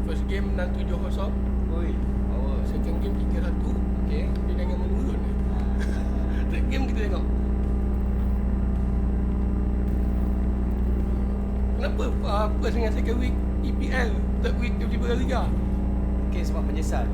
First game menang 7-0. Ui, power. Second game 3-1. Okay. Dia jangan menurun. Third game kita tengok. Kenapa first dengan second week EPL, third week tiba-tiba Liga? Mungkin sebab menyesal.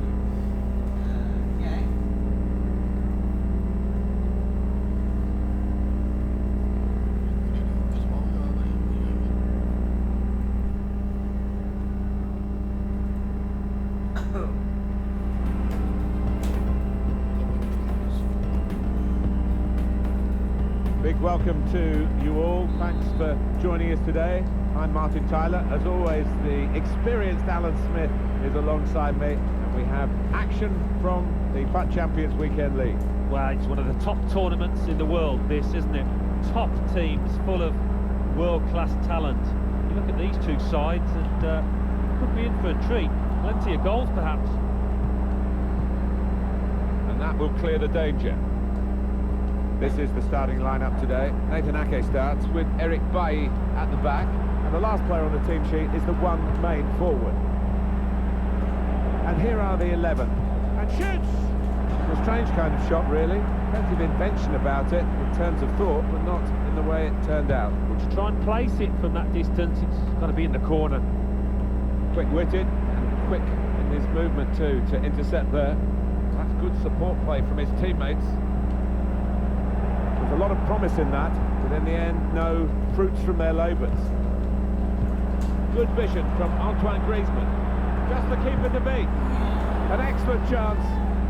Big welcome to you all. Thanks for joining us today. I'm Martin Tyler. As always, the experienced Alan Smith is alongside me, and we have action from the FUT Champions Weekend League. Well, it's one of the top tournaments in the world, this, isn't it? Top teams full of world-class talent. You look at these two sides and could be in for a treat. Plenty of goals, perhaps. And that will clear the danger. This is the starting lineup today. Nathan Ake starts with Eric Bailly at the back, and the last player on the team sheet is the one main forward. And here are the 11. And shoots! A strange kind of shot, really. Plenty of invention about it in terms of thought, but not in the way it turned out. Well, to try and place it from that distance, it's got to be in the corner. Quick-witted and quick in his movement too to intercept there. That's good support play from his teammates. There's a lot of promise in that, but in the end, no fruits from their labours. Good vision from Antoine Griezmann. Just the keeper to beat. An excellent chance,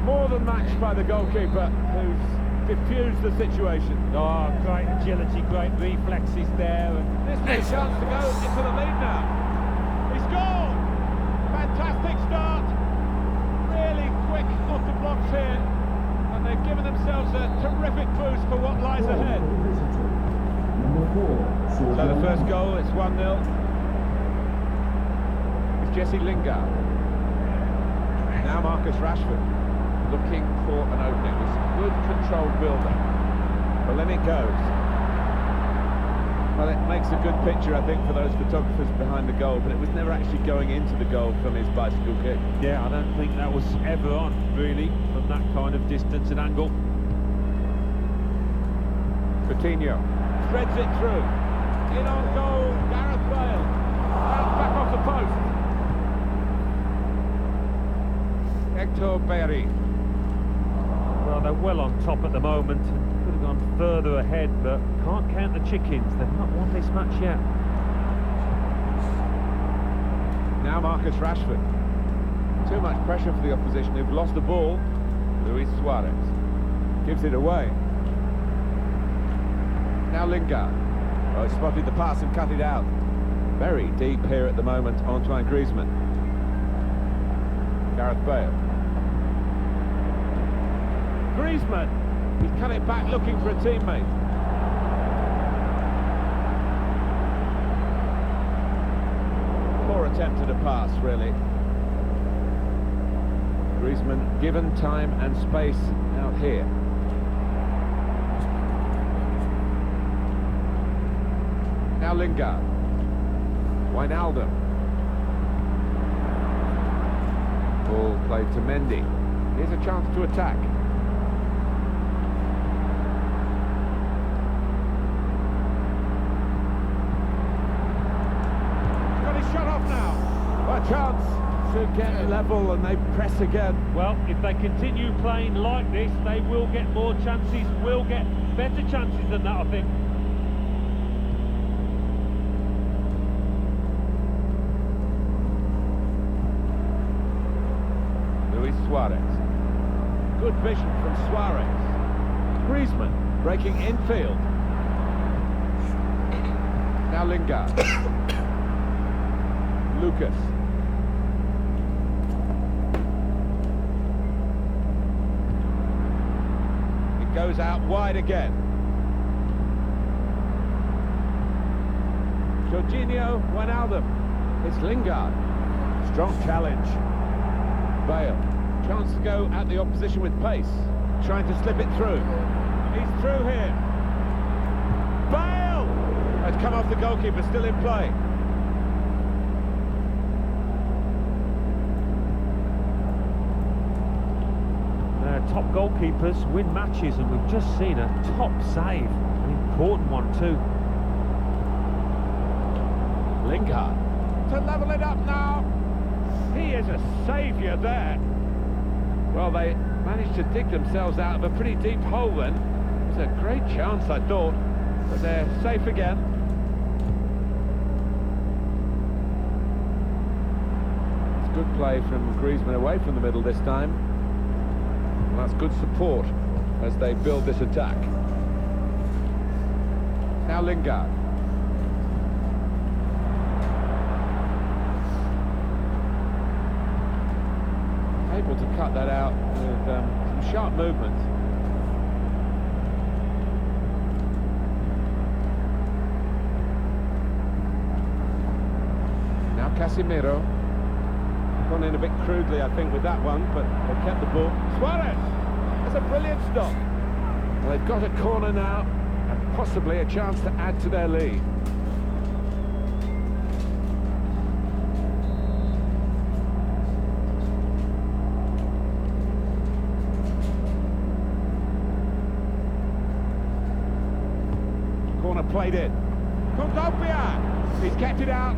more than matched by the goalkeeper, who's diffused the situation. Oh, great agility, great reflexes there. This is a chance to go into the lead now. He scored! Fantastic start. Really quick off the blocks here. And they've given themselves a terrific boost for what lies ahead. So the first goal, it's 1-0. It's Jesse Lingard. Now Marcus Rashford looking for an opening with some good controlled build-up. Well, then it goes. Well, it makes a good picture, I think, for those photographers behind the goal, but it was never actually going into the goal from his bicycle kick. Yeah, I don't think that was ever on, really, from that kind of distance and angle. Coutinho threads it through. In on goal, Gareth Bale. Back off the post. Hector Berry. Well, they're well on top at the moment. Could have gone further ahead, but can't count the chickens. They've not won this match yet. Now Marcus Rashford. Too much pressure for the opposition who've lost the ball. Luis Suarez gives it away. Now Lingard. Oh, he spotted the pass and cut it out. Very deep here at the moment, Antoine Griezmann. Gareth Bale. Griezmann. He's cut it back looking for a teammate. Poor attempt at a pass, really. Griezmann given time and space out here. Now Lingard. Wijnaldum. Ball played to Mendy. Here's a chance to attack. Got his shot off now. A chance to get level, and they press again. Well, if they continue playing like this, they will get more chances, will get better chances than that, I think. Luis Suarez. Good vision from Suarez. Griezmann breaking infield. Now Lingard. Lucas. It goes out wide again. Jorginho Wijnaldum. It's Lingard. Strong challenge. Bale. Chance to go at the opposition with pace. Trying to slip it through. He's through here. Bale! Has come off the goalkeeper, still in play. top goalkeepers win matches, and we've just seen a top save, an important one too. Lingard to level it up now. He is a saviour there. Well, they managed to dig themselves out of a pretty deep hole then. It was a great chance, I thought, but they're safe again. It's good play from Griezmann away from the middle this time. Well, that's good support as they build this attack. Now Lingard. Able to cut that out with some sharp movement. Now Casemiro. Gone in a bit crudely, I think, with that one, but they kept the ball. Suarez! That's a brilliant stop. Well, they've got a corner now, and possibly a chance to add to their lead. Corner played in. Kondogbia! He's kept it out.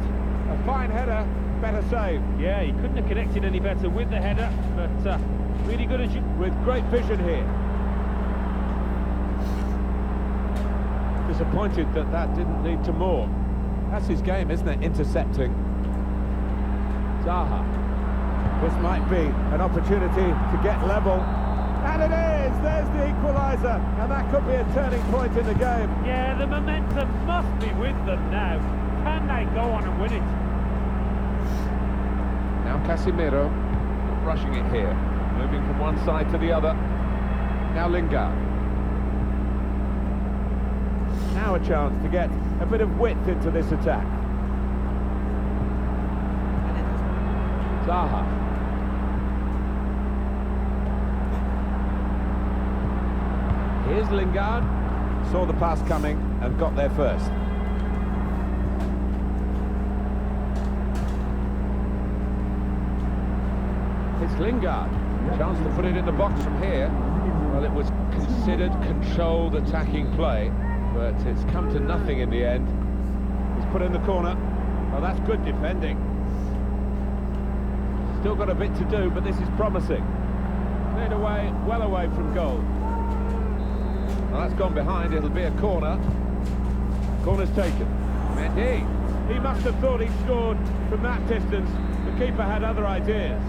A fine header, better save. Yeah, he couldn't have connected any better with the header, but really good as you... With great vision here. Disappointed that that didn't lead to more. That's his game, isn't it? Intercepting. Zaha. This might be an opportunity to get level. And it is! There's the equaliser. And that could be a turning point in the game. Yeah, the momentum must be with them now. Can they go on and win it? Now Casemiro, rushing it here. Moving from one side to the other. Now Lingard. Now a chance to get a bit of width into this attack. Zaha. Here's Lingard. Saw the pass coming and got there first. It's Lingard. Chance to put it in the box from here. Well, it was considered controlled attacking play, but it's come to nothing in the end. He's put in the corner. Well, that's good defending. Still got a bit to do, but this is promising. Cleared away, well away from goal. Well, that's gone behind. It'll be a corner. Corner's taken. Mendy. He must have thought he scored from that distance. The keeper had other ideas.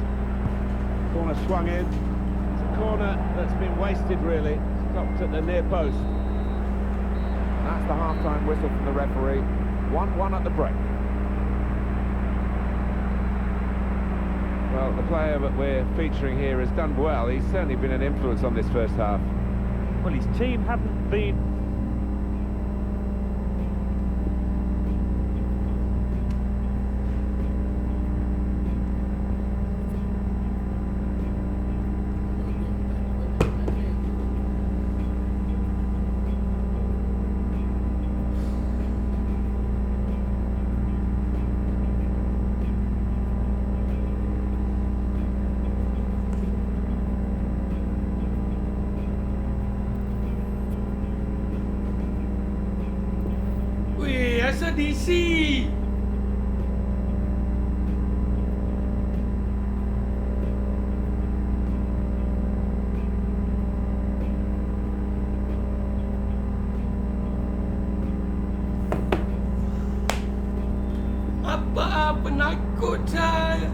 Corner swung in. It's a corner that's been wasted, really. Stopped at the near post. And that's the half-time whistle from the referee. 1-1 at the break. Well, the player that we're featuring here has done well. He's certainly been an influence on this first half. Well, his team haven't been... Biasa DC. Apa penakut saya.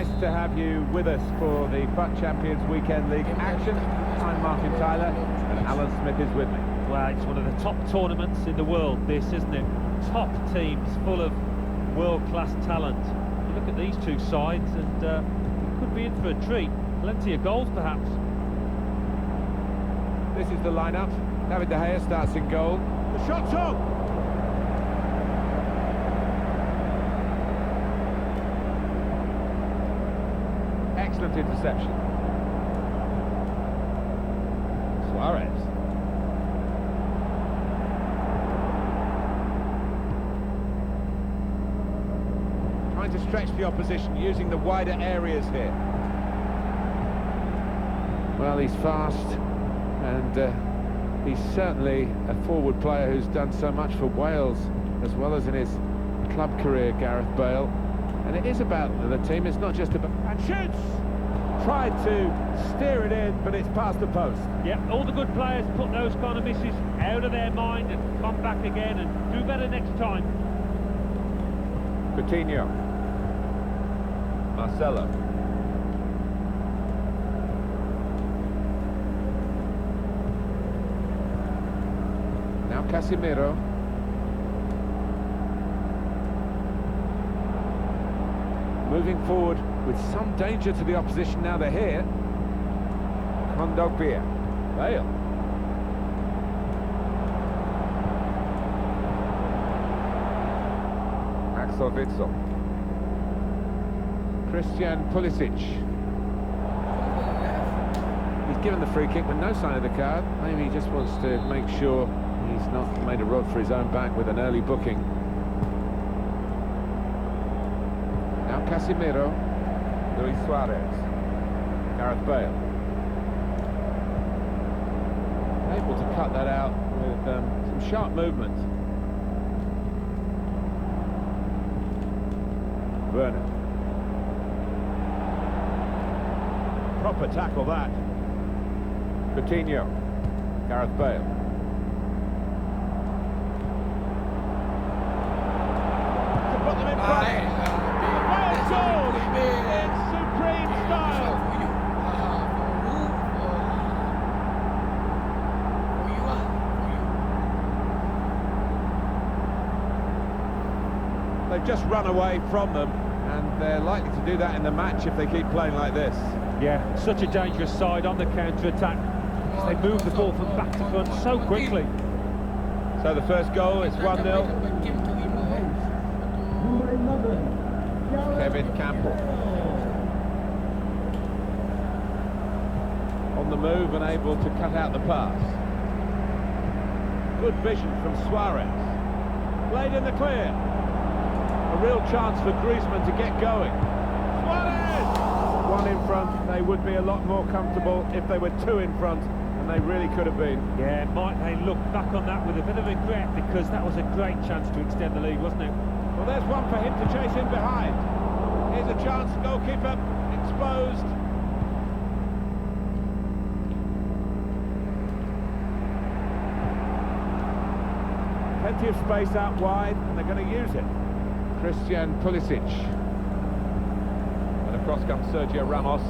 Nice to have you with us for the FUT Champions Weekend League action. I'm Martin Tyler and Alan Smith is with me. Well, it's one of the top tournaments in the world, this, isn't it? Top teams full of world-class talent. You look at these two sides and it could be in for a treat. Plenty of goals, perhaps. This is the lineup. David De Gea starts in goal. The shot's on! Excellent interception. Suarez. Trying to stretch the opposition, using the wider areas here. Well, he's fast, and he's certainly a forward player who's done so much for Wales, as well as in his club career, Gareth Bale. And it is about the team, it's not just about... And shoots! Tried to steer it in, but it's past the post. Yeah, all the good players put those kind of misses out of their mind and come back again and do better next time. Coutinho. Marcelo. Now Casemiro. Moving forward with some danger to the opposition now they're here. Kondogbia. Bale. Axel Witsel. Christian Pulisic. He's given the free kick with no sign of the card. Maybe he just wants to make sure he's not made a rod for his own back with an early booking. Now Casemiro. Luis Suarez. Gareth Bale. Able to cut that out with some sharp movement. Werner. Proper tackle that. Coutinho. Gareth Bale. To put them in front. Wales goal in supreme style. They've just run away from them, and they're likely to do that in the match if they keep playing like this. Yeah, such a dangerous side on the counter-attack. They move the ball from back to front so quickly. So the first goal is 1-0. Kevin Campbell. On the move and able to cut out the pass. Good vision from Suarez. Played in the clear. A real chance for Griezmann to get going. Suarez! One in front, they would be a lot more comfortable if they were two in front, and they really could have been. Yeah, might they look back on that with a bit of regret, because that was a great chance to extend the lead, wasn't it? Well, there's one for him to chase in behind. Here's a chance, goalkeeper exposed. Plenty of space out wide, and they're going to use it. Christian Pulisic. And across comes Sergio Ramos.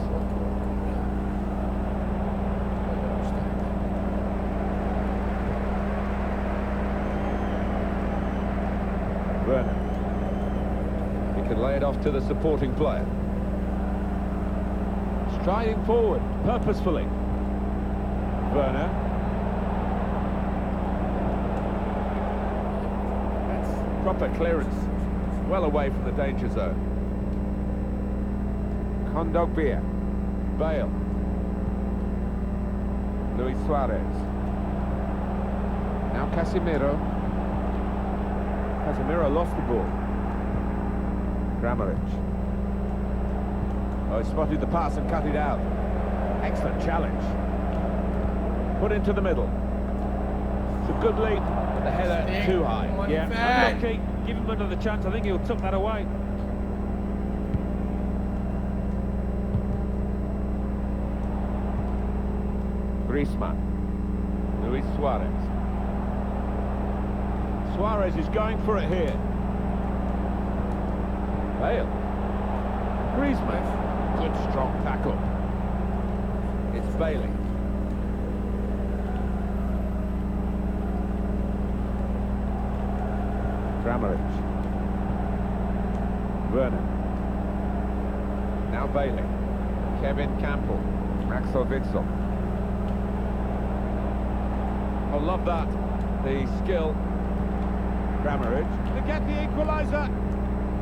Werner. He can lay it off to the supporting player. Striding forward, purposefully. Werner. That's proper clearance. Well away from the danger zone. Kondogbia. Bale. Luis Suarez. Now Casemiro. Casemiro lost the ball. Grammaric. Oh, he spotted the pass and cut it out. Excellent challenge. Put into the middle. It's a good lead, but the header too high. Yeah, unlucky. Give him another chance. I think he'll tuck that away. Griezmann. Luis Suarez. Suarez is going for it here. Bale. Griezmann. Good strong tackle. It's Bailey. Kramaric. Werner. Now Bailey. Kevin Campbell. Axel Witsel. I love that. The skill. Kramaric. To get the equaliser.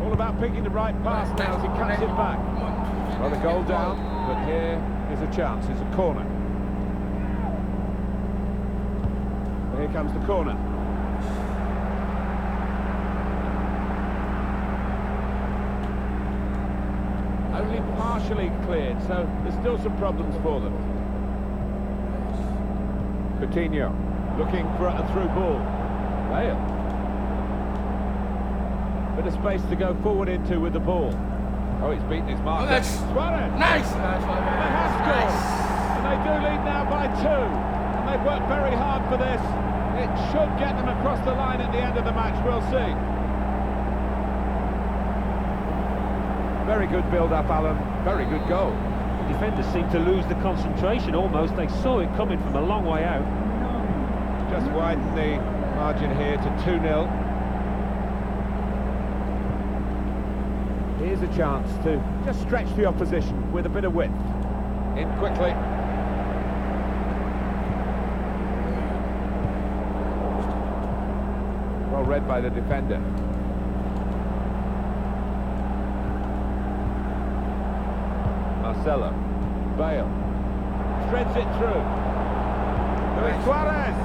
All about picking the right pass now as he cuts it back. Well, the goal down, but here is a chance. It's a corner. Here comes the corner. Only partially cleared, so there's still some problems for them. Coutinho looking for a through ball. Bale. Bit of space to go forward into with the ball. Oh, he's beaten his marker. That's Suarez! nice! They have scored! And they do lead now by 2. And they've worked very hard for this. It should get them across the line at the end of the match, we'll see. Very good build-up, Alan. Very good goal. The defenders seemed to lose the concentration almost. They saw it coming from a long way out. Just widen the margin here to 2-0. Here's a chance to just stretch the opposition with a bit of width. In quickly. Well read by the defender. Marcelo. Bale. Threads it through. Luis Suarez.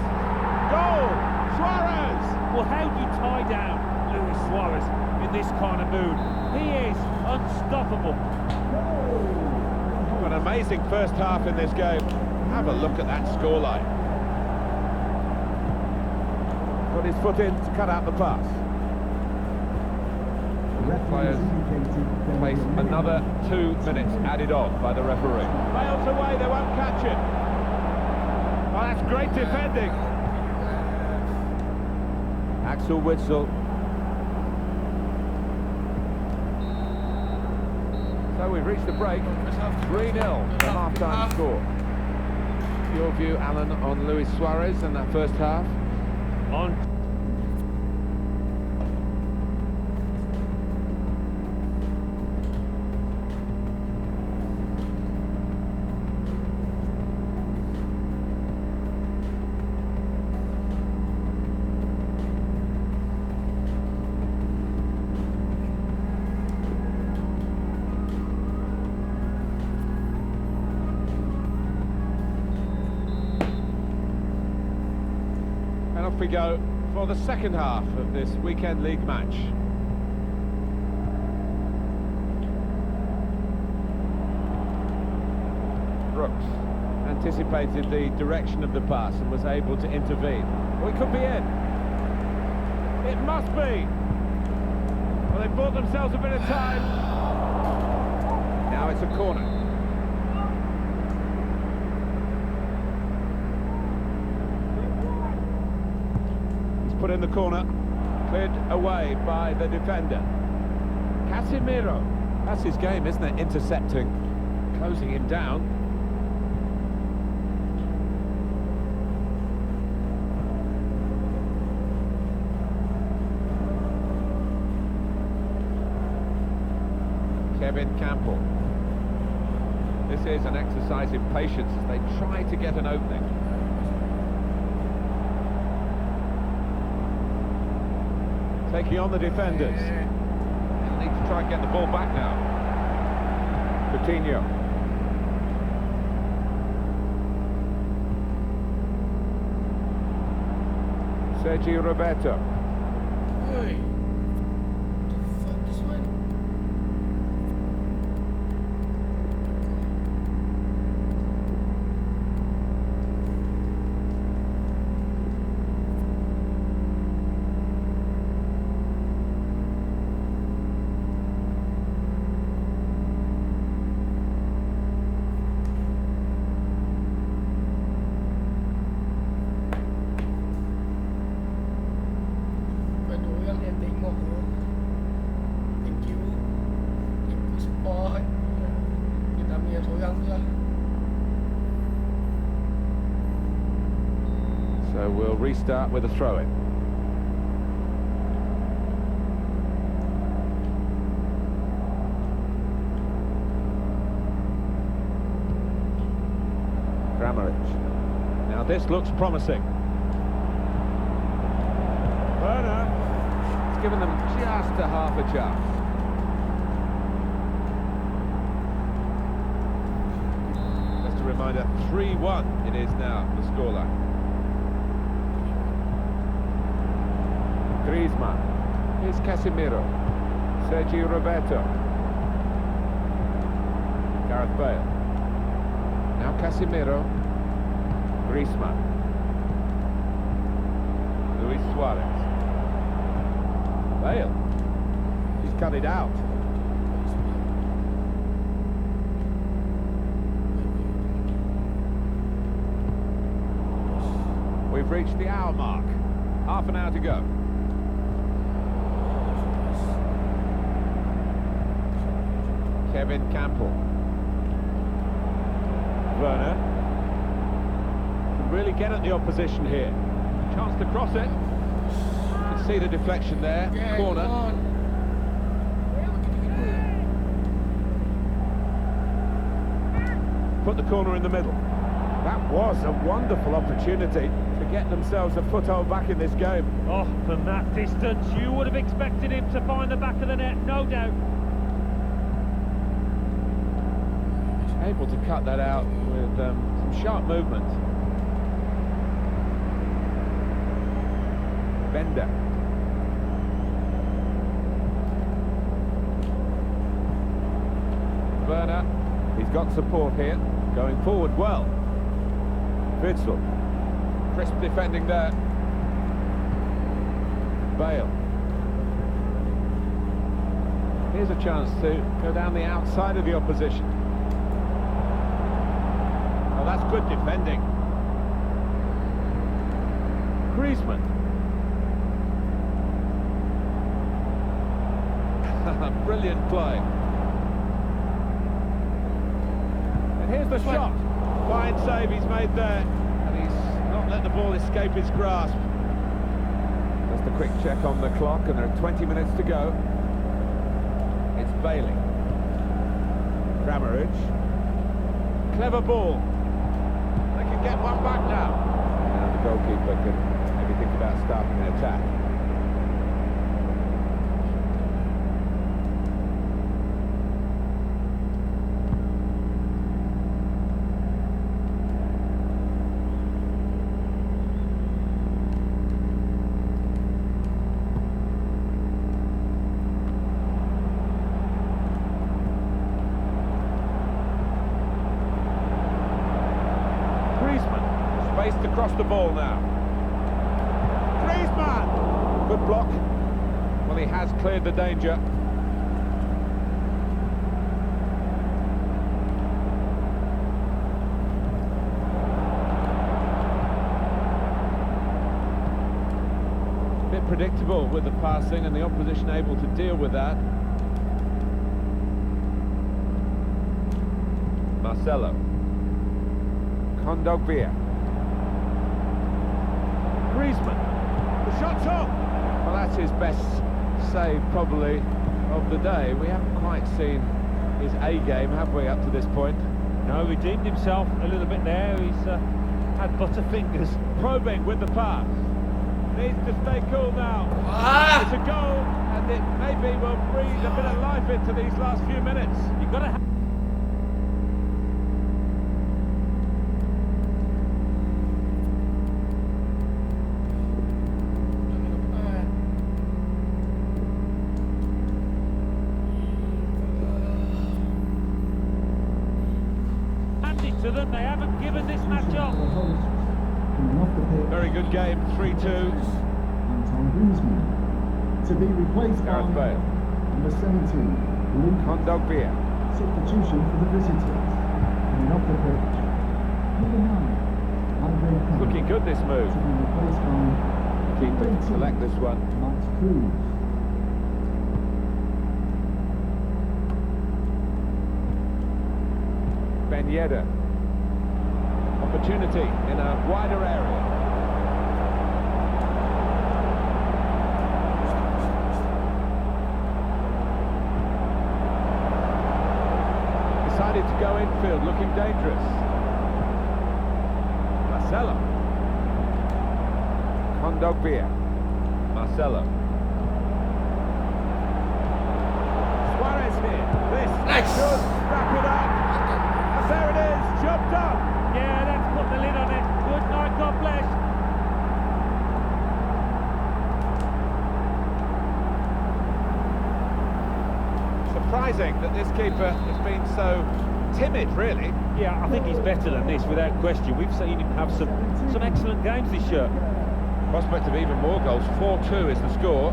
Goal! Suarez! Well, how do you tie down Luis Suarez in this kind of mood? He is unstoppable. Oh, an amazing first half in this game. Have a look at that scoreline. Put his foot in to cut out the pass. Players face another 2 minutes added on by the referee. Bale's away, they won't catch it. Oh, that's great defending. Axel Witsel. So we've reached the break. 3-0, the half-time score. Your view, Alan, on Luis Suarez in that first half? On. And off we go for the second half of this weekend league match. Brooks anticipated the direction of the pass and was able to intervene. Well, he could be in. It must be. Well, they bought themselves a bit of time. Now it's a corner. Put in the corner, cleared away by the defender. Casemiro, that's his game, isn't it? Intercepting, closing him down. Kevin Campbell. This is an exercise in patience as they try to get an opening. Taking on the defenders. They'll need to try and get the ball back now. Coutinho. Sergio Roberto. Hey. What the fuck, this one? Ada orang yang tengok tu. Thank you. Thank you support. Tinggal seorang je lah. So we'll restart with a throw-in. Now this looks promising. Werner. It's given them just a half a chance. Just a reminder, 3-1 it is now, the scoreline. Griezmann. Here's Casemiro. Sergio Roberto. Gareth Bale. Now Casemiro. Griezmann. Luis Suarez. Bale. He's cut it out. We've reached the hour mark. Half an hour to go. Kevin Campbell. Werner. Can really get at the opposition here. Chance to cross it. You can see the deflection there. Yeah, Corner. come on. Put the corner in the middle. That was a wonderful opportunity to get themselves a foothold back in this game. Oh, from that distance, you would have expected him to find the back of the net, no doubt. Able to cut that out with some sharp movement. Bender. Werner. He's got support here. Going forward well. Witsel. Crisp defending there. Bale. Here's a chance to go down the outside of the opposition. Oh, that's good defending. Griezmann. Brilliant play. And here's the shot. Fine save he's made there. And he's not let the ball escape his grasp. Just a quick check on the clock, and there are 20 minutes to go. It's Bailey. Kramaric. Clever ball. They can get one back now. Now the goalkeeper can maybe think about starting an attack. Space to cross the ball now. Griezmann! Good block. Well, he has cleared the danger. A bit predictable with the passing, and the opposition able to deal with that. Marcelo. Kondogbia. Griezmann, the shot's on! Well, that's his best save, probably, of the day. We haven't quite seen his A-game, have we, up to this point? No, redeemed himself a little bit there. He's had butterfingers. Probing with the pass. Needs to stay cool now. Ah! It's a goal, and it maybe will breathe a bit of life into these last few minutes. You've got to to them. They haven't given this match up. Very good game, 3-2. To be replaced by Gareth Bale. number 17, Kondogbia. substitution for the visitors. Coming off the pitch, number 9, Andre Khan. Looking good, this move. To be replaced by Keeper to select this one. Max Cruz. Ben Yedder. Opportunity in a wider area. Decided to go infield, looking dangerous. Marcelo. Kondogbia. Marcelo. Suarez here. This Nice. should wrap it up. And there it is, job done. Yeah, let's put the lid on it. Good night, God bless. Surprising that this keeper has been so timid, really. Yeah, I think he's better than this, without question. We've seen him have some excellent games this year. Prospect of even more goals. 4-2 is the score.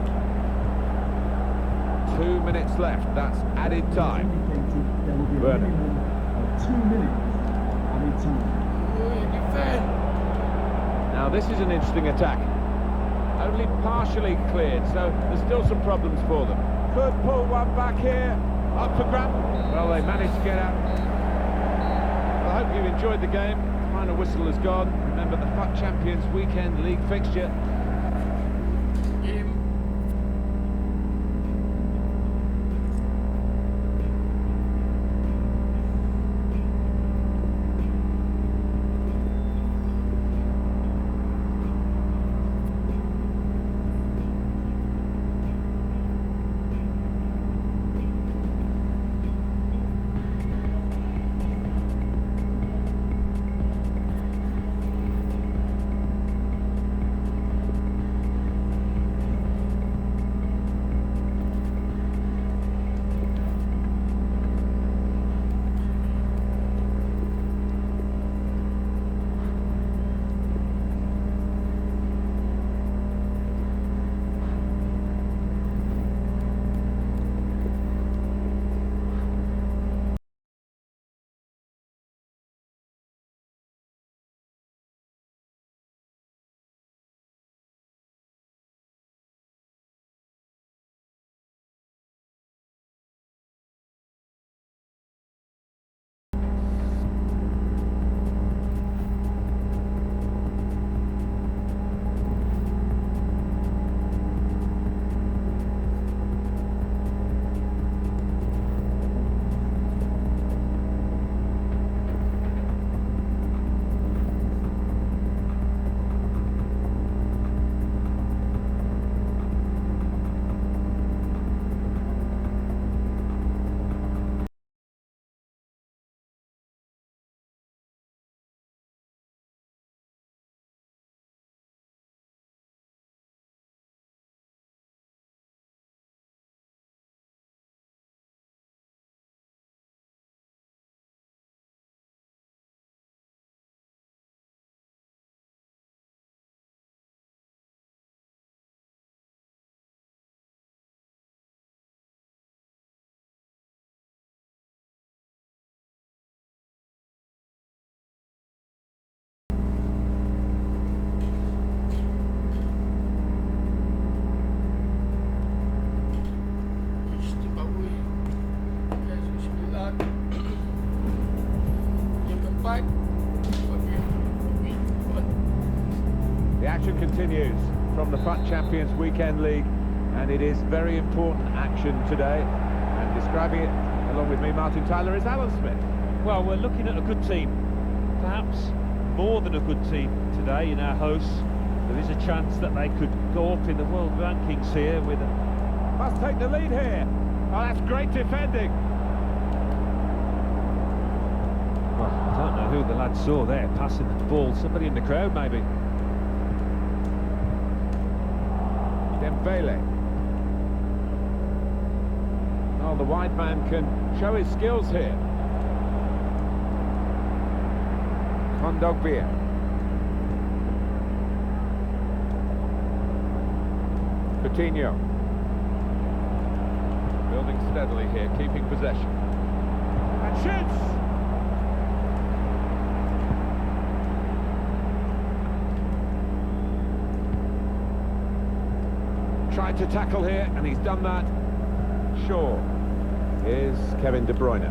2 minutes left. That's added time. Indicated there will be a Werner. minimum of 2 minutes added time. Defend. Now this is an interesting attack. Only partially cleared, so there's still some problems for them. Could pull one back here. Up for grab. Well, they managed to get out. Well, I hope you enjoyed the game. Final whistle has gone. Remember the FUT Champions Weekend League fixture. Game. The action continues from the FUT Champions Weekend League, and it is very important action today. And describing it along with me, Martin Tyler, is Alan Smith. Well, we're looking at a good team. Perhaps more than a good team today in our hosts. There is a chance that they could go up in the world rankings here with a... Must take the lead here. Oh, that's great defending. Well, I don't know who the lad saw there passing the ball. Somebody in the crowd, maybe. Dembele. Oh, the wide man can show his skills here. Kondogbia. Coutinho. Building steadily here, keeping possession. And shoots! Tried to tackle here, and he's done that. Shaw. Here's Kevin De Bruyne.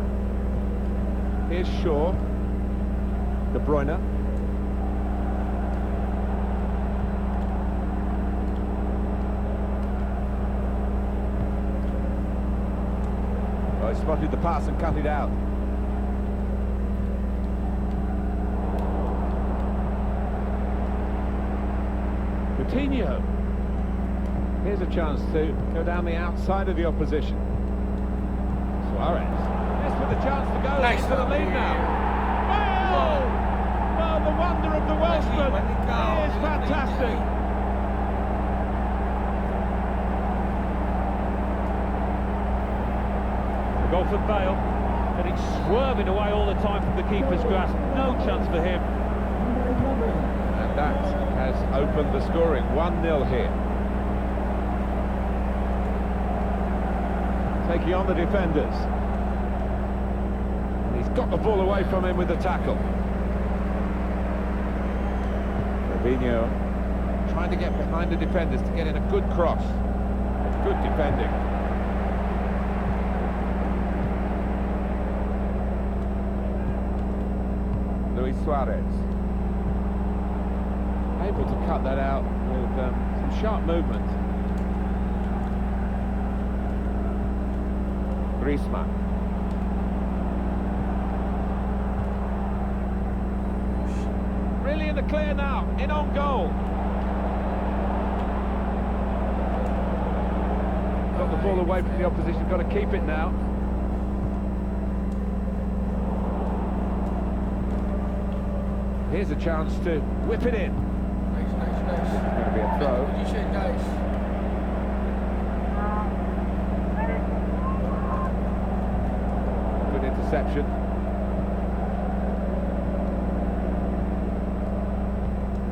Here's Shaw. De Bruyne. Oh, he spotted the pass and cut it out. Coutinho. Here's a chance to go down the outside of the opposition. Suarez. This with a chance to go Nice into the lead now. Oh! Well, the wonder of the Welshman. He is fantastic. The goal for Bale, and it's swerving away all the time from the keeper's grasp. No chance for him. And that has opened the scoring. 1-0 here. Taking on the defenders. And he's got the ball away from him with the tackle. Fabinho trying to get behind the defenders to get in a good cross. Good defending. Luis Suarez. Able to cut that out with some sharp movement. Griezmann. Really in the clear now, in on goal. Got the ball away from the opposition, got to keep it now. Here's a chance to whip it in. Nice. This is going to be a throw. Position, guys. Good interception.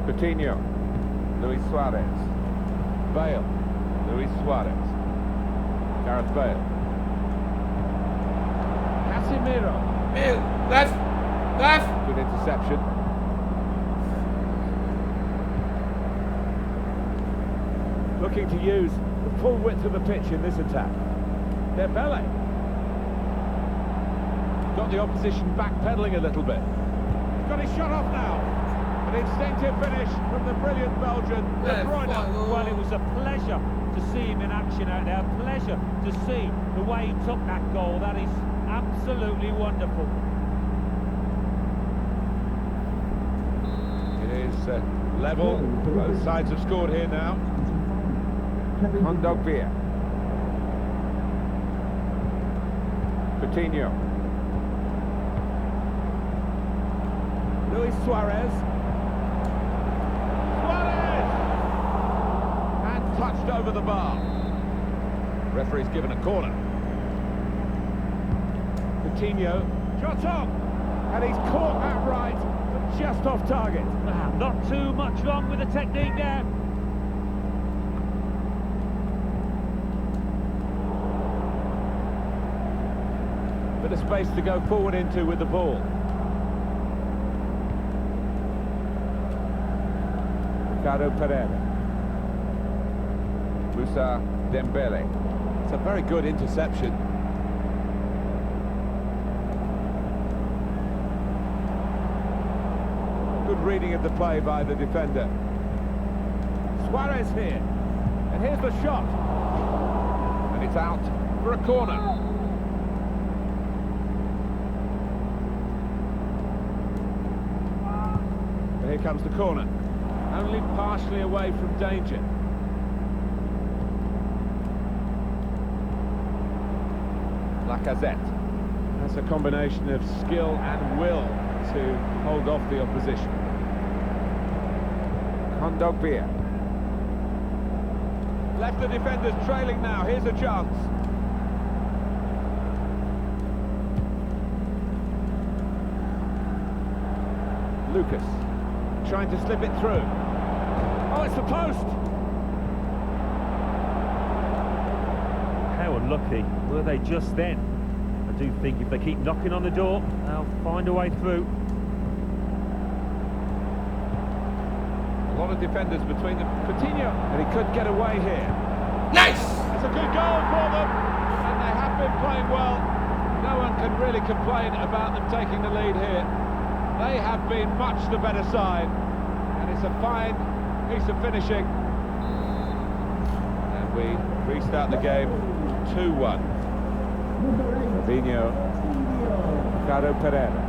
Coutinho. Luis Suarez. Bale. Luis Suarez. Gareth Bale. Casemiro. Bill, left. Good interception. Looking to use the full width of the pitch in this attack. Dembele. Got the opposition backpedaling a little bit. He's got his shot off now. An instinctive finish from the brilliant Belgian, De Bruyne. Well, it was a pleasure to see him in action out there. A pleasure to see the way he took that goal. That is absolutely wonderful. It is level. Both sides have scored here now. Kondogbia. Coutinho. Luis Suarez. Suarez! And touched over the bar. Referee's given a corner. Coutinho. Shot on! And he's caught that right, but just off target. Wow, not too much wrong with the technique there. Bit of space to go forward into with the ball. Ricardo Pereira. Moussa Dembele. It's a very good interception. Good reading of the play by the defender. Suarez here. And here's the shot. And it's out for a corner. Here comes the corner. Only partially away from danger. Lacazette. That's a combination of skill and will to hold off the opposition. Kondogbia. Left the defenders trailing now. Here's a chance. Lucas. Trying to slip it through. Oh, it's the post! How unlucky were they just then? I do think if they keep knocking on the door, they'll find a way through. A lot of defenders between them. Coutinho, and he could get away here. Nice! It's a good goal for them, and they have been playing well. No one can really complain about them taking the lead here. They have been much the better side, and it's a fine piece of finishing. And we restart the game 2-1. Fabinho, Ricardo Pereira.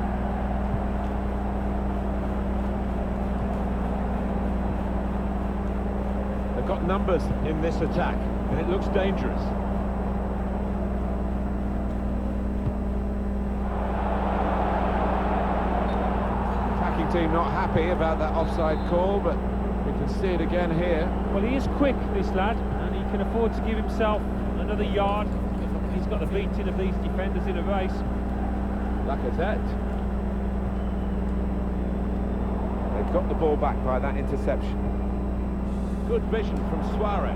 They've got numbers in this attack, and it looks dangerous. Team not happy about that offside call, but we can see it again here. Well, he is quick, this lad, and he can afford to give himself another yard. He's got the beating of these defenders in a race. Lacazette. They've got the ball back by that interception. Good vision from Suarez.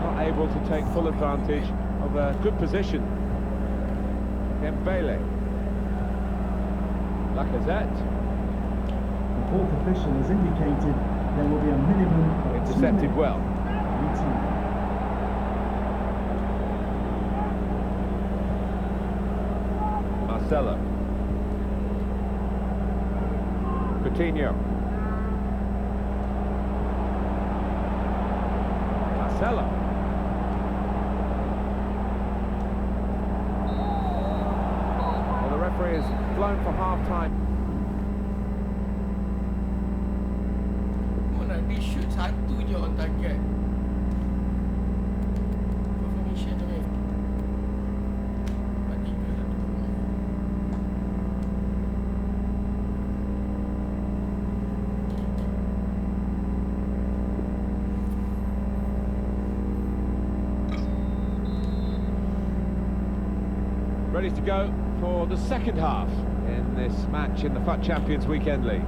Not able to take full advantage of a good position. Dembele. Lacazette. The fourth official has indicated there will be a minimum of Intercepted well. Marcelo. Coutinho. Marcelo. Well, the referee has blown for half-time. Mana dia shoot satu je on target. Confirmation tu ni. Mati ke satu. Ready to go for the second half in this match in the FUT Champions Weekend League.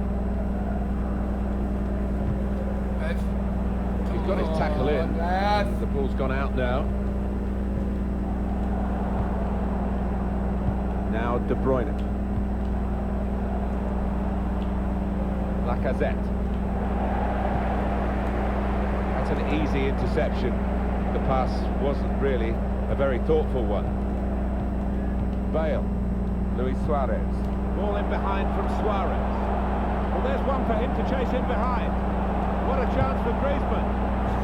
He's got his tackle in. The ball's gone out now. Now De Bruyne. Lacazette. That's an easy interception. The pass wasn't really a very thoughtful one. Bale. Luis Suarez. Ball in behind from Suarez. Well, there's one for him to chase in behind. What a chance for Griezmann.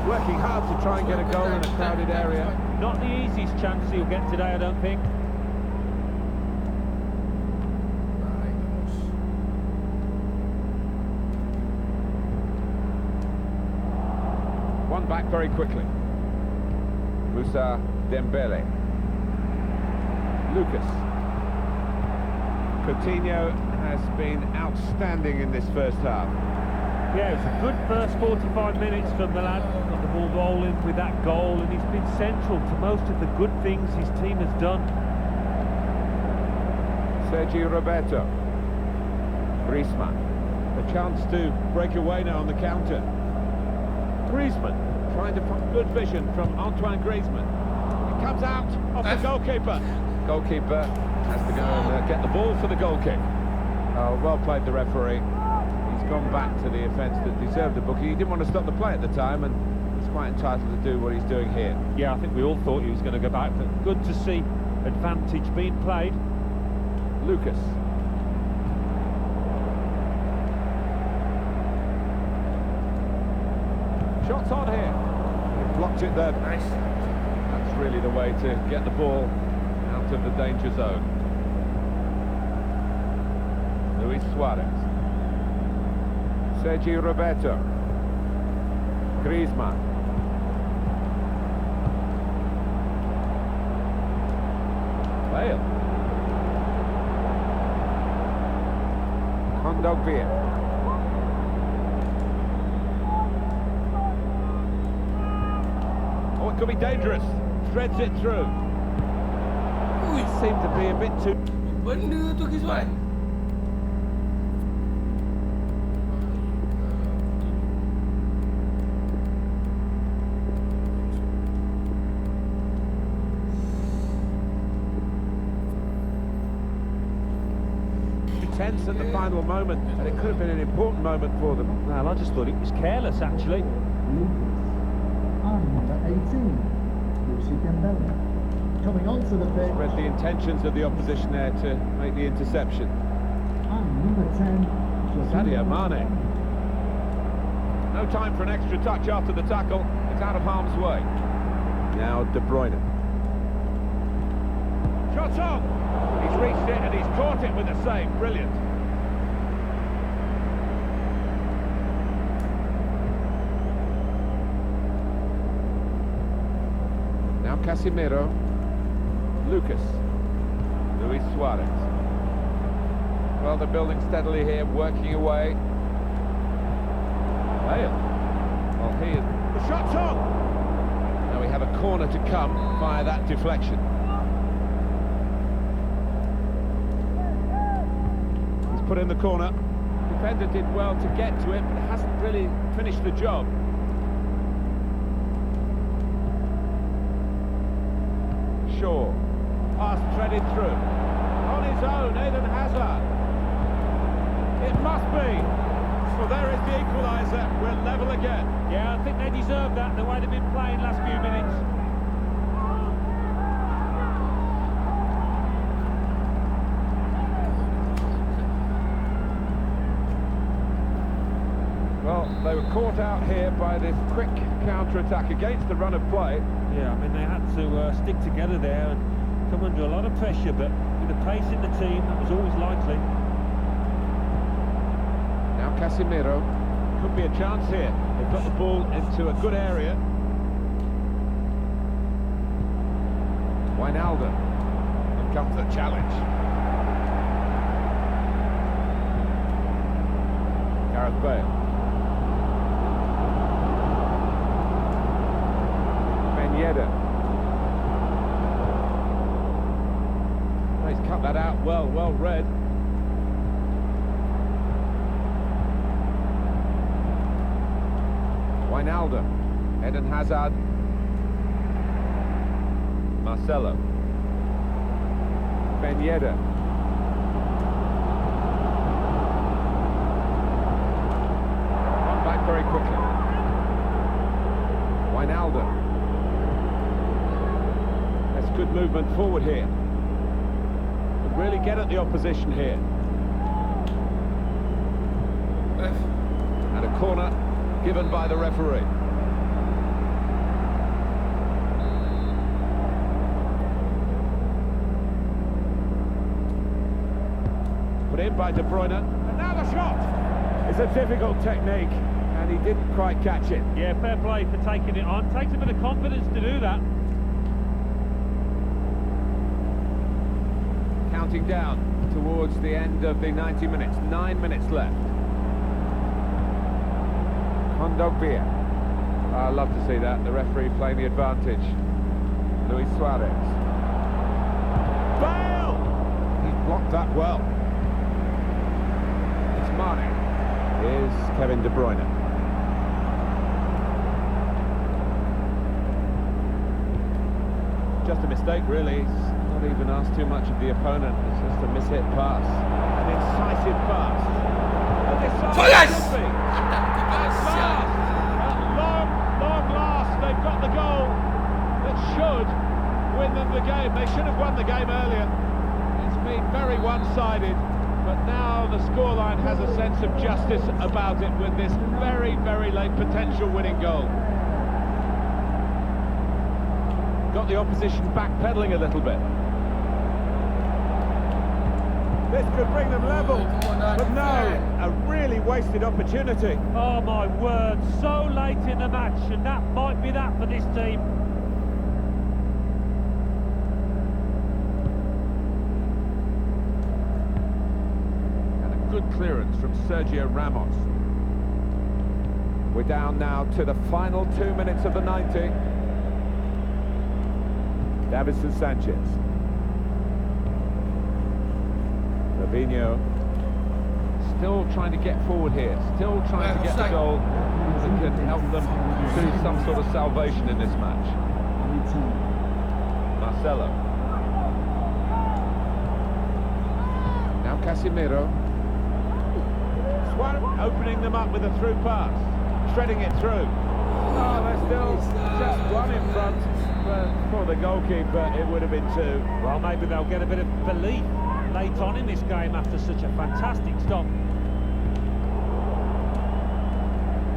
Working hard to try and get a goal in a crowded area. Not the easiest chance he'll get today, I don't think. One back very quickly. Moussa Dembele. Lucas. Coutinho has been outstanding in this first half. Yeah, it's a good first 45 minutes from the lad. Got the ball rolling with that goal, and he's been central to most of the good things his team has done. Sergio Roberto. Griezmann. A chance to break away now on the counter. Griezmann trying to find good vision from Antoine Griezmann. It comes out of the goalkeeper. Goalkeeper has to go and get the ball for the goal kick. Oh, well played, the referee. He's gone back to the offence that deserved the booking. He didn't want to stop the play at the time, and he's quite entitled to do what he's doing here. Yeah, I think we all thought he was going to go back, but good to see advantage being played. Lucas. Shots on here. He blocked it there. Nice. That's really the way to get the ball out of the danger zone. Luis Suarez. Sergio Roberto. Griezmann. Bale. Kondogbia. Oh, it could be dangerous. Threads it through. Ui, Seemed to be a bit too... benda tu Griezmann. tense at the final moment, and it could have been an important moment for them. Well, I just thought it was careless, actually. Lucas. And number 18, Lucy Dembele. coming onto the pitch. Read the intentions of the opposition there to make the interception. And number 10, Sadio Mane. No time for an extra touch after the tackle. It's out of harm's way. Now De Bruyne. Shot on! He's reached it and he's caught it with a save. Brilliant. Now Casemiro. Lucas. Luis Suarez. Well, they're building steadily here, working away. Bale. Well, he is... The shot's on! Now we have a corner to come via that deflection. He's put in the corner. Defender did well to get to it, but hasn't really finished the job. Shaw. Pass threaded through. On his own, Eden Hazard. It must be. Well, there is the equaliser. We're level again. Yeah, I think they deserve that, the way they've been playing last few minutes. Well, they were caught out here by this quick counter-attack against the run of play. Yeah, I mean, they had to stick together there and come under a lot of pressure, but with the pace in the team, that was always likely. Now Casemiro. Could be a chance here. They've got the ball into a good area. Wijnaldum. Here comes the challenge. Gareth Bale. Ben Yedder. Oh, he's cut that out well read. Wijnaldum, Eden Hazard, Marcelo, Ben Yedder, one back very quickly, Wijnaldum, that's good movement forward here, could really get at the opposition here, and a corner given by the referee. Put in by De Bruyne, and now the shot! It's a difficult technique, and he didn't quite catch it. Yeah, fair play for taking it on. Takes a bit of confidence to do that. Counting down towards the end of the 90 minutes, 9 minutes left. Kondogbia. I love to see that, the referee playing the advantage. Luis Suarez. Bale! He's blocked that well. It's Mane. Here's Kevin De Bruyne. Just a mistake, really. He's not even asked too much of the opponent. It's just a mishit pass. An incisive pass. Long last, they've got the goal that should win them the game. They should have won the game earlier. It's been very one-sided, but now the scoreline has a sense of justice about it with this very, very late potential winning goal. Got the opposition backpedaling a little bit. This could bring them level, but no, a really wasted opportunity. Oh my word, so late in the match, and that might be that for this team. And a good clearance from Sergio Ramos. We're down now to the final 2 minutes of the 90. Davinson Sanchez. Robinho still trying to get forward here, still trying to get the goal that can help them do some sort of salvation in this match. Marcelo. Now Casemiro. Suarez opening them up with a through pass, threading it through. Oh, they're still just one in front. For the goalkeeper, it would have been 2. Well, maybe they'll get a bit of belief late on in this game after such a fantastic stop.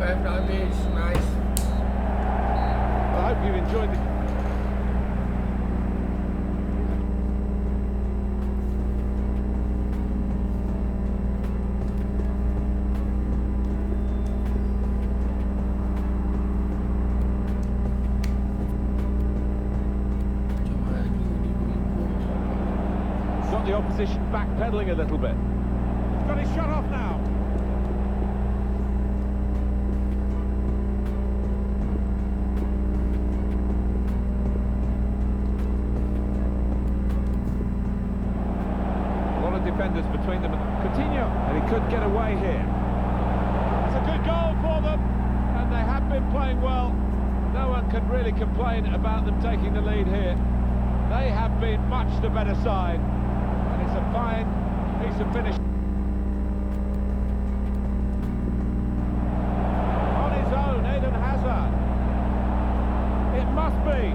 Nice. I hope you've enjoyed the... Got the opposition backpedaling a little bit. He's got his shot off now. A lot of defenders between them. Coutinho, and he could get away here. It's a good goal for them, and they have been playing well. No one can really complain about them taking the lead here. They have been much the better side. It's a fine piece of finish. On his own, Eden Hazard. It must be.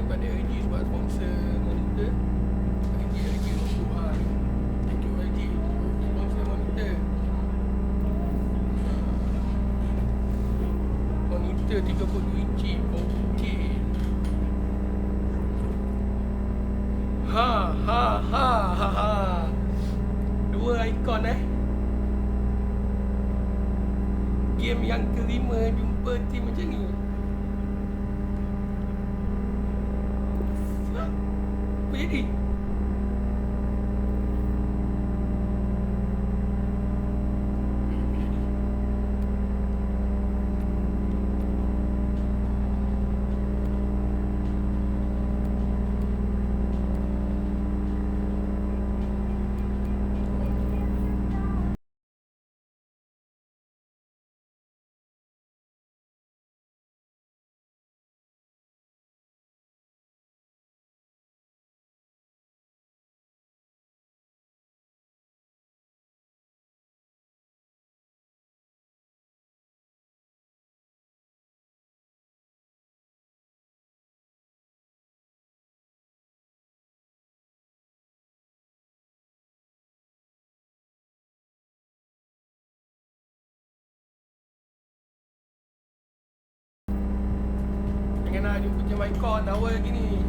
Pada RG sebab sponsor monitor. RG untuk thank you RG sponsor monitor. Monitor 32 inci. Okey. Ha. 2 ikon game yang kelima jumpa tim macam ni. Apa jadi? Jangan nak jumpa macam Icon awal lagi ni.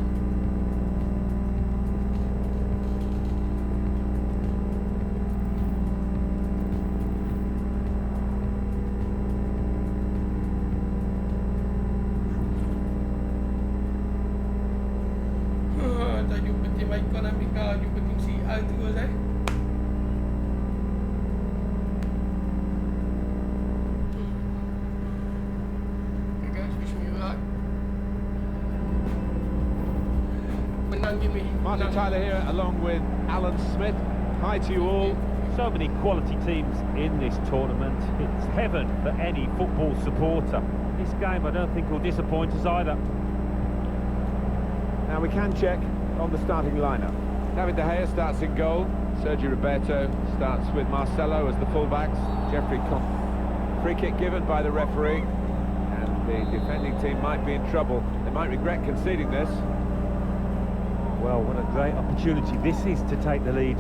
Tak jumpa tim Icon ambil kau, jumpa tim CR terus Okay guys, bismillah. Martin Tyler here along with Alan Smith. Hi to you all. So many quality teams in this tournament. It's heaven for any football supporter. This game I don't think will disappoint us either. Now we can check on the starting lineup. David De Gea starts in goal. Sergio Roberto starts with Marcelo as the fullbacks. Jeffrey Con. Free kick given by the referee. And the defending team might be in trouble. They might regret conceding this. Well, what a great opportunity this is to take the lead.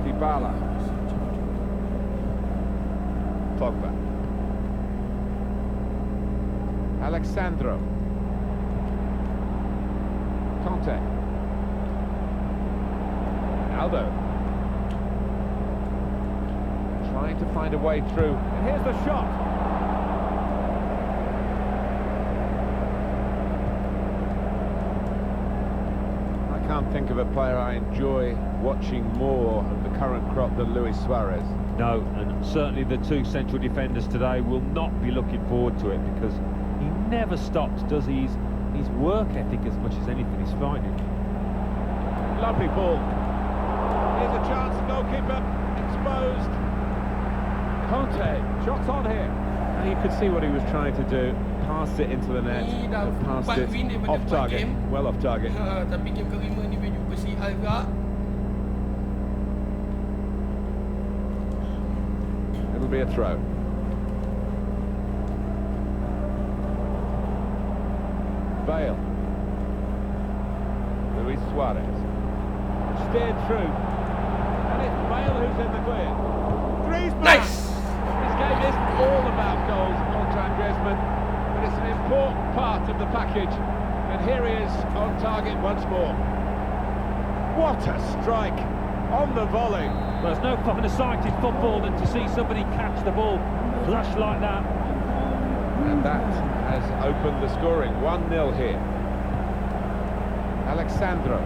Dybala. Pogba. Alexandro. Conte. Aldo. Trying to find a way through. And here's the shot. I can't think of a player I enjoy watching more of the current crop than Luis Suarez. No, and certainly the two central defenders today will not be looking forward to it, because he never stops, does he? His work ethic as much as anything is finding. Lovely ball. Here's a chance, goalkeeper exposed. Conte, shots on here. And you could see what he was trying to do. Pass it into the net, Ni dah and passed 4 it win daripada off 4 target, game. well off target. Tapi game kelima ni dia jumpa si Alga. It'll be a throw. Bale. Luis Suarez. Steered through. And it's Bale who's in the clear. Griezmann! Nice! This game isn't all about goals, Antoine Griezmann, but it's an important part of the package. And here he is on target once more. What a strike on the volley. Well, there's no finer sight in football than to see somebody catch the ball flush like that. And that has opened the scoring. 1-0 here. Alexandro.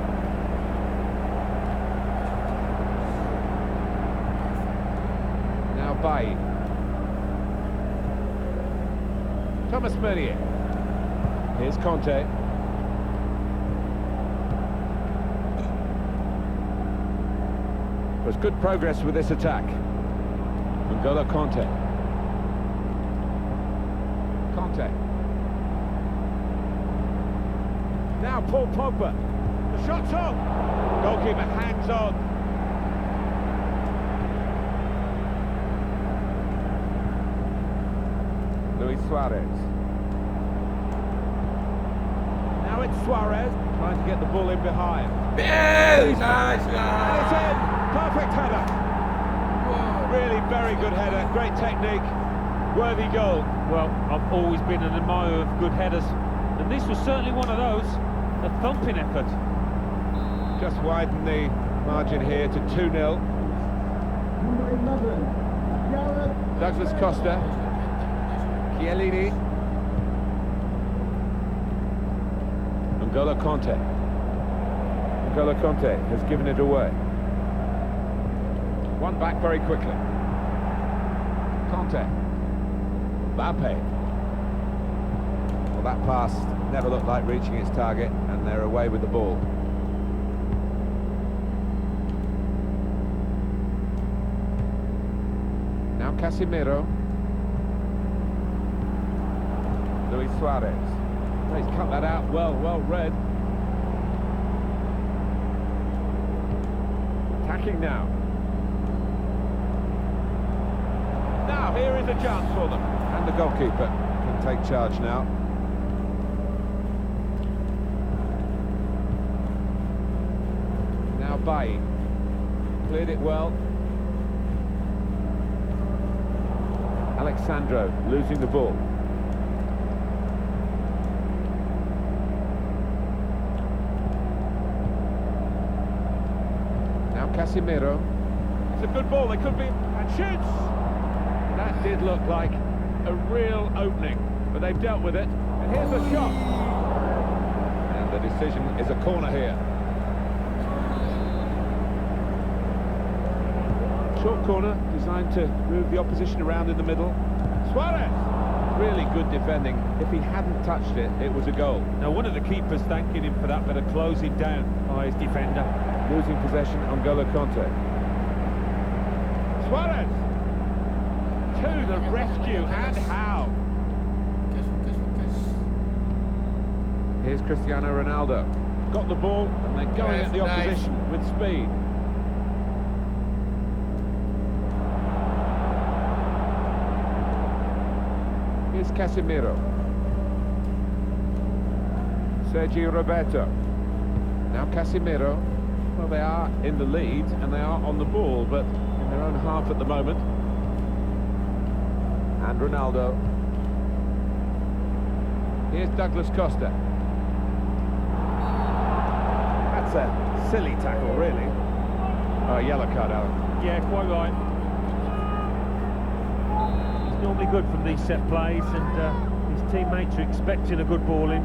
Now Bailly. Thomas Meunier. Here's Conte. There's good progress with this attack. N'Golo Conte. Conte. Now Paul Pogba. The shot's on. Goalkeeper hangs on. Luis Suarez. Now it's Suarez trying to get the ball in behind. Bale! Nice! And it's in. Perfect header. Wow. Really very good header. Great technique. Worthy goal. Well, I've always been an admirer of good headers, and this was certainly one of those. A thumping effort. Just widen the margin here to 2-0. Number 11, Gareth. Douglas Costa. Chiellini. N'Golo Conte. N'Golo Conte has given it away. One back very quickly. Conte. Mbappe. Well, that pass never looked like reaching its target, and they're away with the ball. Now Casemiro. Luis Suarez. Oh, he's cut that out well read. Attacking now. Now here is a chance for them. And the goalkeeper can take charge now. Now Bailly. Cleared it well. Alexandro losing the ball. Now Casemiro. It's a good ball, they could be... and shoots! That did look like a real opening, but they've dealt with it. And here's the shot. And the decision is a corner here. Short corner, designed to move the opposition around in the middle. Suarez! Really good defending. If he hadn't touched it, it was a goal. Now, one of the keepers thanking him for that bit of closing down by his defender. Losing possession on N'Golo Conte. Suarez! To the rescue, and how? Focus. Here's Cristiano Ronaldo. Got the ball, and they're going at the Nice. opposition with speed. Here's Casemiro. Sergio Roberto. Now Casemiro. Well, they are in the lead, and they are on the ball, but in their own half at the moment. And Ronaldo. Here's Douglas Costa. That's a silly tackle, really. Oh, yellow card, Alan. Yeah, quite right. He's normally good from these set plays, and his teammates are expecting a good ball in.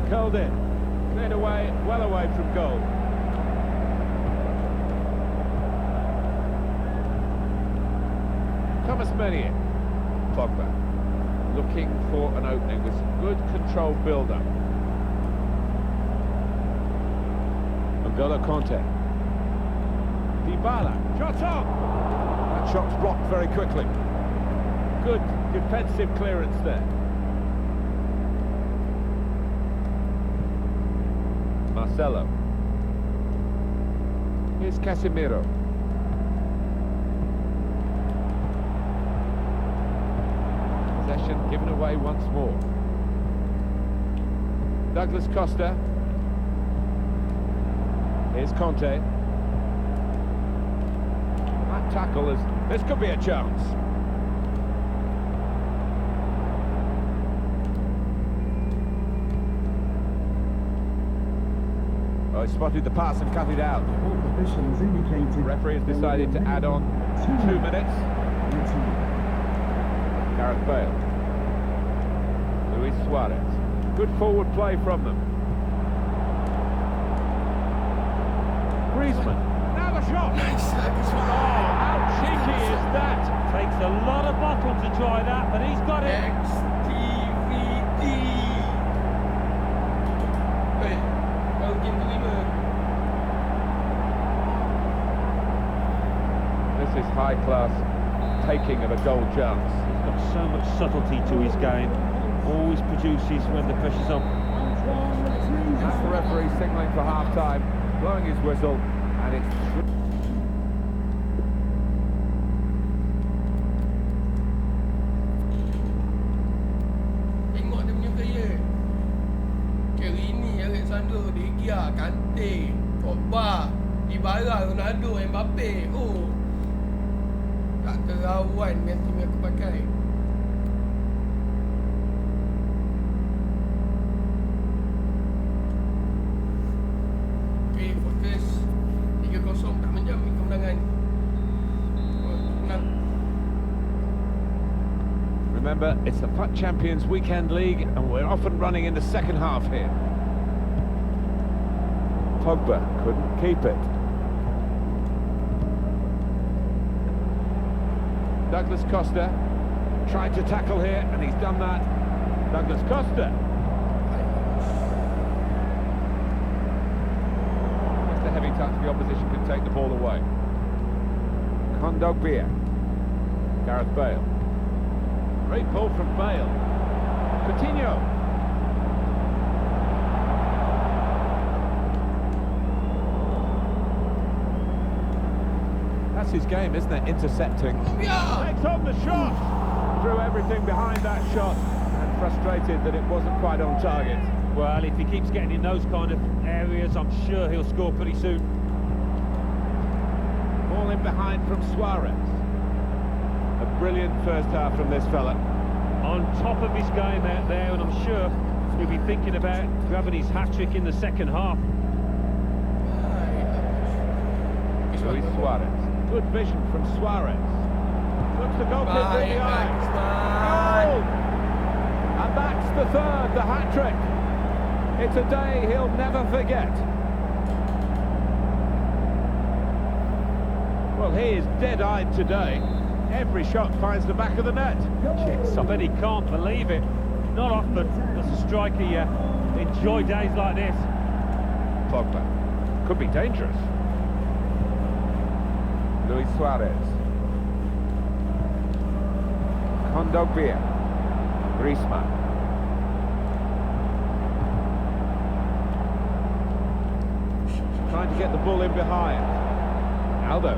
Curled in. Cleared away, well away from goal. Thomas Meunier. Pogba. Looking for an opening with some good controlled build-up. N'Golo Kanté. Dybala. Shot on! That shot's blocked very quickly. Good defensive clearance there. Marcelo. Here's Casemiro. Possession given away once more. Douglas Costa. Here's Kanté. That tackle is... This could be a chance. Oh, he spotted the pass and cut it out. All officials indicated. The referee has decided to add on 2 minutes. Gareth Bale. Luis Suarez. Good forward play from them. Griezmann. Now the shot! Nice, Oh, how cheeky is that? Takes a lot of bottle to try that, but he's got it. XTVD. Wait, baru game kelima. This is high-class taking of a goal chance. He's got so much subtlety to his game. Always produces when the pressure's on. That's the referee signalling for half-time, blowing his whistle, and it's... Tengok dia punya player. Kerini, Alexander, De Gea, Kanté, Pogba, Dybala, Ronaldo, Mbappe. Oh, tak terawan dengan tim yang aku pakai. Okay, fokus 3-0 tak menjamin kemenangan. Oh, menang. Remember, it's the FUT Champions Weekend League, and we're off and running in the second half here. Pogba couldn't keep it. Douglas Costa tried to tackle here, and he's done that. Douglas Costa. Just a heavy touch, the opposition can take the ball away. Kondogbia. Gareth Bale. Great ball from Bale. Coutinho. That's his game, isn't it? Intercepting. Yeah. Takes on the shot. Threw everything behind that shot and frustrated that it wasn't quite on target. Well, if he keeps getting in those kind of areas, I'm sure he'll score pretty soon. Ball in behind from Suarez. A brilliant first half from this fella. On top of his game out there, and I'm sure he'll be thinking about grabbing his hat-trick in the second half. Luis Suarez. Good vision from Suarez. Looks the goalkeeper in the eye. Goal! And that's the third, the hat-trick. It's a day he'll never forget. Well, he is dead-eyed today. Every shot finds the back of the net. Yes, I bet he can't believe it. Not often does a striker enjoy days like this. Pogba. Could be dangerous. Luis Suarez. Kondogbia. Griezmann. Trying to get the ball in behind. Aldo.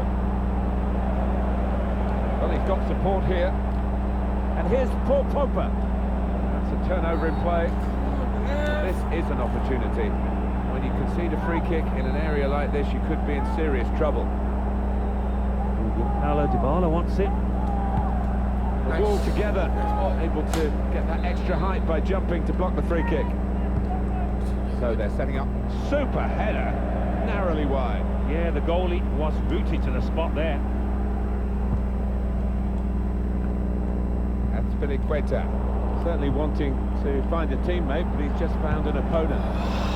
Well, he's got support here. And here's Paul Pogba. That's a turnover in play. This is an opportunity. When you concede a free kick in an area like this, you could be in serious trouble. Paulo Dybala wants it. The wall together, able to get that extra height by jumping to block the free kick. So they're setting up. Super header, narrowly wide. Yeah, the goalie was rooted to the spot there. That's Filiqueta, certainly wanting to find a teammate, but he's just found an opponent.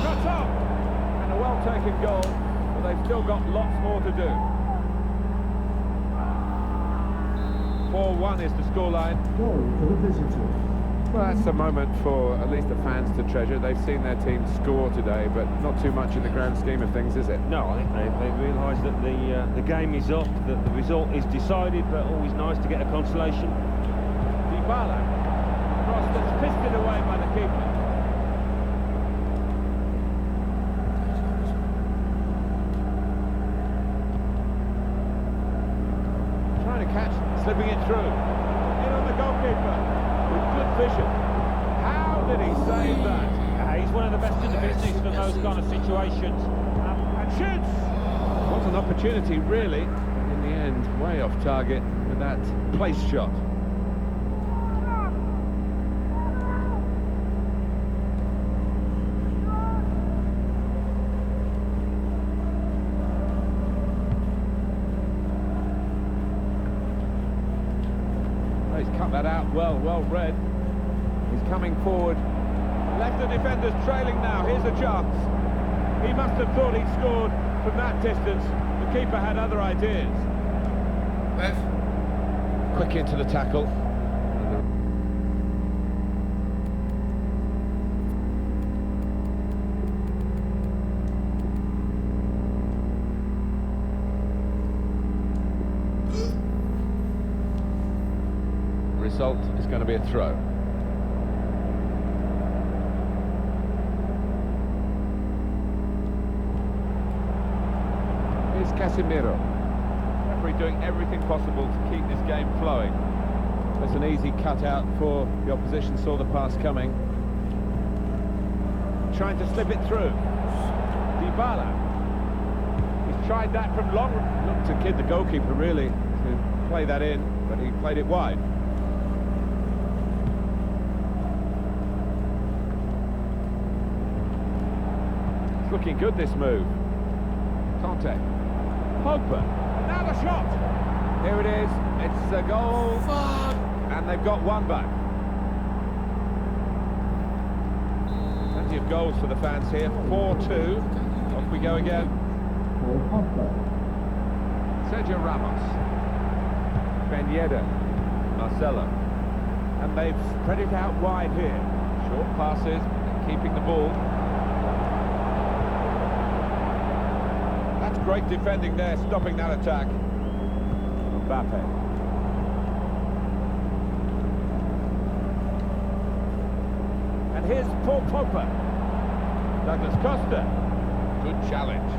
Shot up! And a well-taken goal, but they've still got lots more to do. 4-1 is the scoreline. Goal for the visitors. Well, that's a moment for at least the fans to treasure. They've seen their team score today, but not too much in the grand scheme of things, is it? No, I think they realise that the game is up, that the result is decided, but always nice to get a consolation. Dybala, cross that's fisted away by the keeper. Trying to catch, slipping it through. In on the goalkeeper with good vision. How did he save that? He's one of the best in the business for those kind of situations. And shoots! Was an opportunity, really. In the end, way off target with that place shot. He's cut that out well read. He's coming forward. Left the defenders trailing now. Here's a chance. He must have thought he'd scored from that distance. The keeper had other ideas. Quick into the tackle. Result is going to be a throw. Here's Casemiro. Referee doing everything possible to keep this game flowing. That's an easy cutout for the opposition, saw the pass coming. Trying to slip it through. Dybala. He's tried that from long. Looked to kid the goalkeeper really to play that in, but he played it wide. It's looking good, this move. Conte. Pogba. Now the shot. Here it is. It's a goal. Fuck. And they've got one back. Plenty of goals for the fans here. 4-2. Off we go again. Paul Pogba. Sergio Ramos. Ben Yedder. Marcelo. And they've spread it out wide here. Short passes, keeping the ball. That's great defending there, stopping that attack. Mbappe. And here's Paul Pogba. Douglas Costa. Good challenge.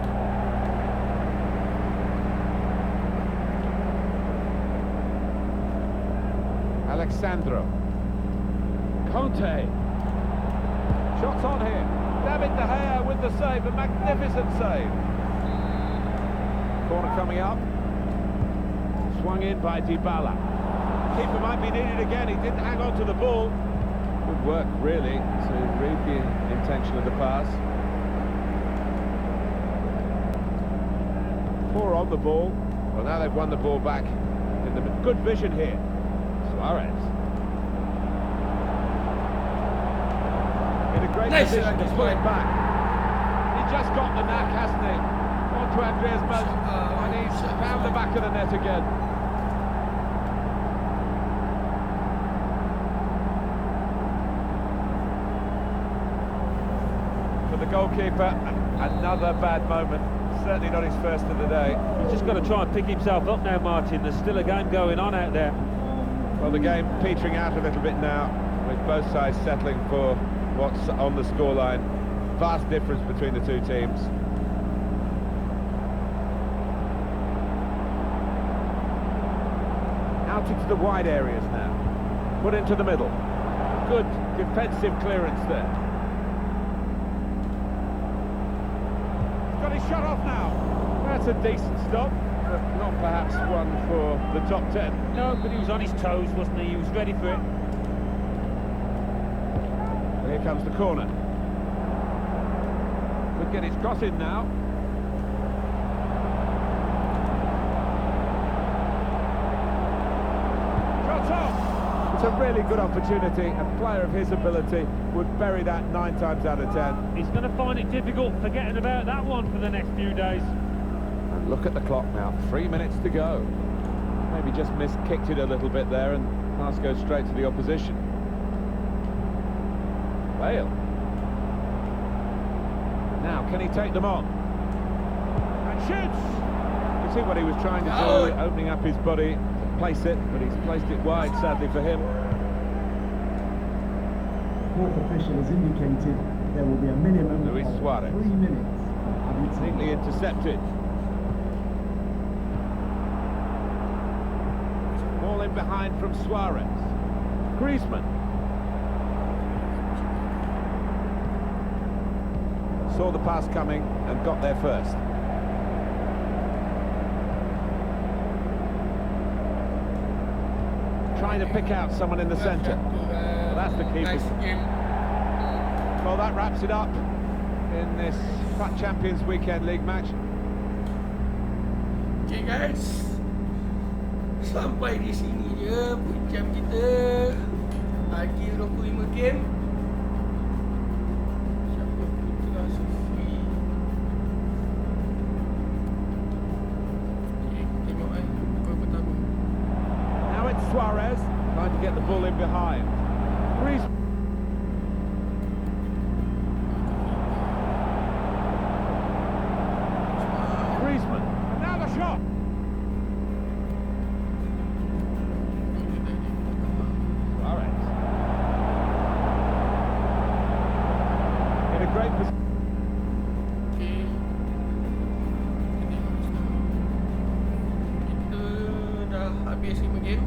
Alexandro. Conte. Shots on here. David De Gea with the save, a magnificent save. Corner coming up. Swung in by Dybala. Keeper might be needed again. He didn't hang on to the ball. Good work, really, to read the intention of the pass. 4 on the ball. Well, now they've won the ball back. In the good vision here. Suarez. In a great position to put it back. He just got the knack, hasn't he? On to Andreas Melt, and he's found the back of the net again. For the goalkeeper, another bad moment. Certainly not his first of the day. He's just got to try and pick himself up now, Martin. There's still a game going on out there. Well, the game petering out a little bit now, with both sides settling for what's on the scoreline. Vast difference between the two teams. Out into the wide areas now. Put into the middle. Good defensive clearance there. He's got his shot off now. That's a decent stop. but not perhaps one for the top 10. No, but he was on his toes, wasn't he? He was ready for it. Here comes the corner. Could get his cross in now. Shot off! It's a really good opportunity. A player of his ability would bury that 9 times out of 10. He's going to find it difficult forgetting about that one for the next few days. And look at the clock now, 3 minutes to go. Maybe just kicked it a little bit there, and pass goes straight to the opposition. Bale. Now, can he take them on? And shoots! You can see what he was trying to do, opening up his body to place it, but he's placed it wide, sadly for him. The fourth official has indicated there will be a minimum Luis of Suarez. 3 minutes of added time. Neatly intercepted. Ball in behind from Suarez. Griezmann. Saw the pass coming and got there first. Trying to pick out someone in the centre. Well, that's the keeper. Nice game. Well, that wraps it up in this FUT Champions Weekend League match. Okay guys, sampai di sini je puncak kita. Lagi 25 game. Siapa Putra Sufi? Okay, tengok gol pertama. Now it's Suarez trying to get the ball in behind. Griezmann. Griezmann. And now the shot. Suarez. In a great position. Okay. Kita tengok sekarang. Kita dah habis 5 game.